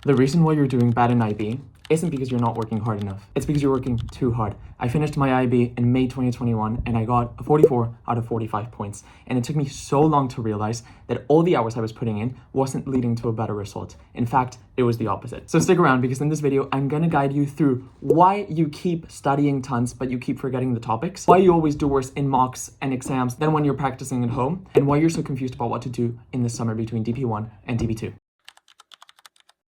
The reason why you're doing bad in IB isn't because you're not working hard enough. It's because you're working too hard. I finished my IB in May 2021 and I got a 44 out of 45 points. And it took me so long to realize that all the hours I was putting in wasn't leading to a better result. In fact, it was the opposite. So stick around because in this video, I'm gonna guide you through why you keep studying tons, but you keep forgetting the topics, why you always do worse in mocks and exams than when you're practicing at home, and why you're so confused about what to do in the summer between DP1 and DP2.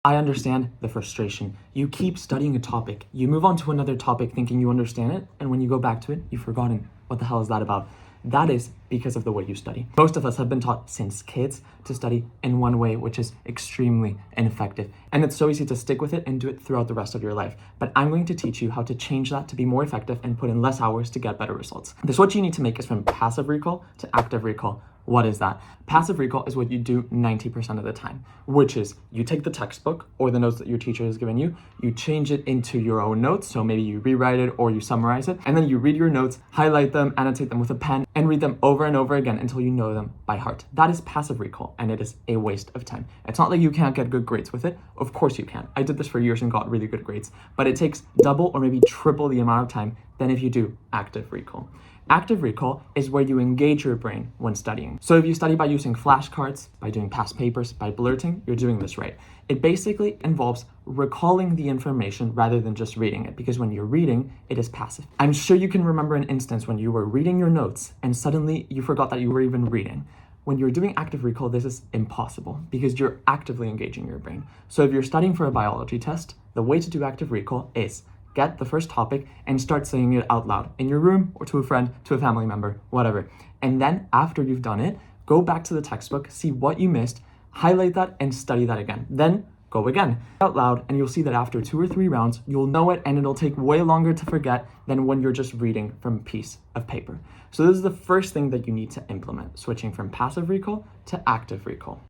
I understand the frustration. You keep studying a topic, you move on to another topic thinking you understand it, and when you go back to it, you've forgotten. What the hell is that about? That is because of the way you study. Most of us have been taught since kids to study in one way, which is extremely ineffective. And it's so easy to stick with it and do it throughout the rest of your life. But I'm going to teach you how to change that to be more effective and put in less hours to get better results. The switch you need to make is from passive recall to active recall. What is that? Passive recall is what you do 90% of the time, which is you take the textbook or the notes that your teacher has given you, you change it into your own notes. So maybe you rewrite it or you summarize it, and then you read your notes, highlight them, annotate them with a pen, and read them over and over again until you know them by heart. That is passive recall, and it is a waste of time. It's not like you can't get good grades with it. Of course you can. I did this for years and got really good grades, but it takes double or maybe triple the amount of time than if you do active recall. Active recall is where you engage your brain when studying. So if you study by using flashcards, by doing past papers, by blurting, you're doing this right. It basically involves recalling the information rather than just reading it, because when you're reading, it is passive. I'm sure you can remember an instance when you were reading your notes and suddenly you forgot that you were even reading. When you're doing active recall, this is impossible because you're actively engaging your brain. So if you're studying for a biology test, the way to do active recall is get the first topic and start saying it out loud in your room or to a friend, to a family member, whatever. And then after you've done it, go back to the textbook, see what you missed, highlight that and study that again. Then go again out loud and you'll see that after 2 or 3 rounds, you'll know it and it'll take way longer to forget than when you're just reading from a piece of paper. So this is the first thing that you need to implement, switching from passive recall to active recall.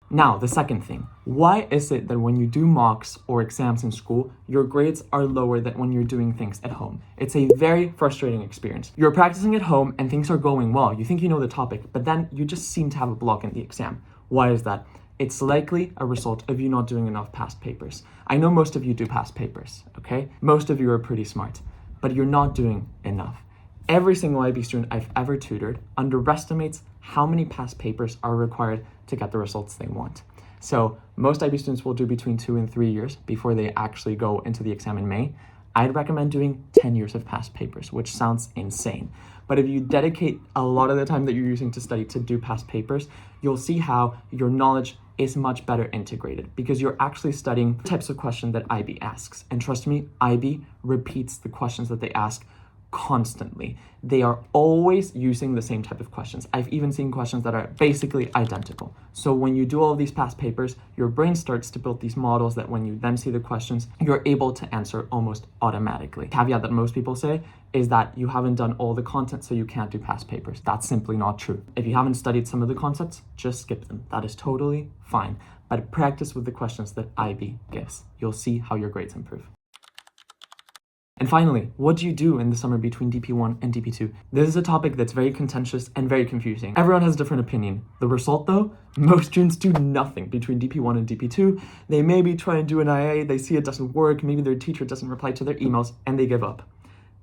Now, the second thing, why is it that when you do mocks or exams in school, your grades are lower than when you're doing things at home? It's a very frustrating experience. You're practicing at home and things are going well. You think you know the topic, but then you just seem to have a block in the exam. Why is that? It's likely a result of you not doing enough past papers. I know most of you do past papers, okay? Most of you are pretty smart, but you're not doing enough. Every single IB student I've ever tutored underestimates how many past papers are required to get the results they want. So most IB students will do between 2 and 3 years before they actually go into the exam in May. I'd recommend doing 10 years of past papers, which sounds insane. But if you dedicate a lot of the time that you're using to study to do past papers, you'll see how your knowledge is much better integrated because you're actually studying types of questions that IB asks. And trust me, IB repeats the questions that they ask constantly. They are always using the same type of questions. I've even seen questions that are basically identical. So when you do all of these past papers, your brain starts to build these models that when you then see the questions, you're able to answer almost automatically. Caveat that most people say is that you haven't done all the content, so you can't do past papers. That's simply not true. If you haven't studied some of the concepts, just skip them. That is totally fine. But practice with the questions that IB gives. You'll see how your grades improve. And finally, what do you do in the summer between DP1 and DP2? This is a topic that's very contentious and very confusing. Everyone has a different opinion. The result though, most students do nothing between DP1 and DP2. They maybe try and do an IA, they see it doesn't work, maybe their teacher doesn't reply to their emails, and they give up.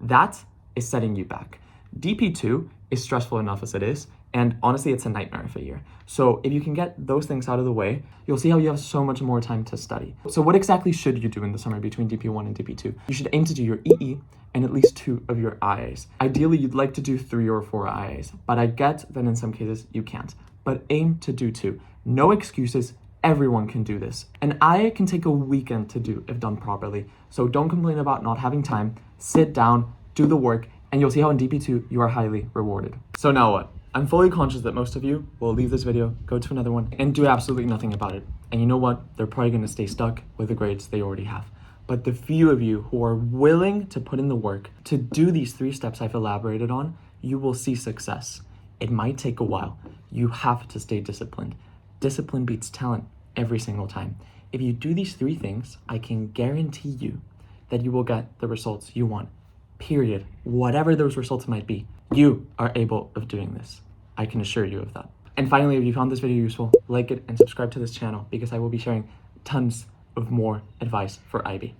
That is setting you back. DP2 is stressful enough as it is, and honestly, it's a nightmare of a year. So if you can get those things out of the way, you'll see how you have so much more time to study. So what exactly should you do in the summer between DP1 and DP2? You should aim to do your EE and at least 2 of your IAs. Ideally, you'd like to do 3 or 4 IAs, but I get that in some cases you can't. But aim to do 2. No excuses. Everyone can do this. An IA can take a weekend to do if done properly. So don't complain about not having time. Sit down, do the work, and you'll see how in DP2 you are highly rewarded. So now what? I'm fully conscious that most of you will leave this video, go to another one, and do absolutely nothing about it. And you know what? They're probably gonna stay stuck with the grades they already have. But the few of you who are willing to put in the work to do these 3 steps I've elaborated on, you will see success. It might take a while. You have to stay disciplined. Discipline beats talent every single time. If you do these 3 things, I can guarantee you that you will get the results you want. Period. Whatever those results might be, you are able of doing this. I can assure you of that. And finally, if you found this video useful, like it and subscribe to this channel because I will be sharing tons of more advice for IB.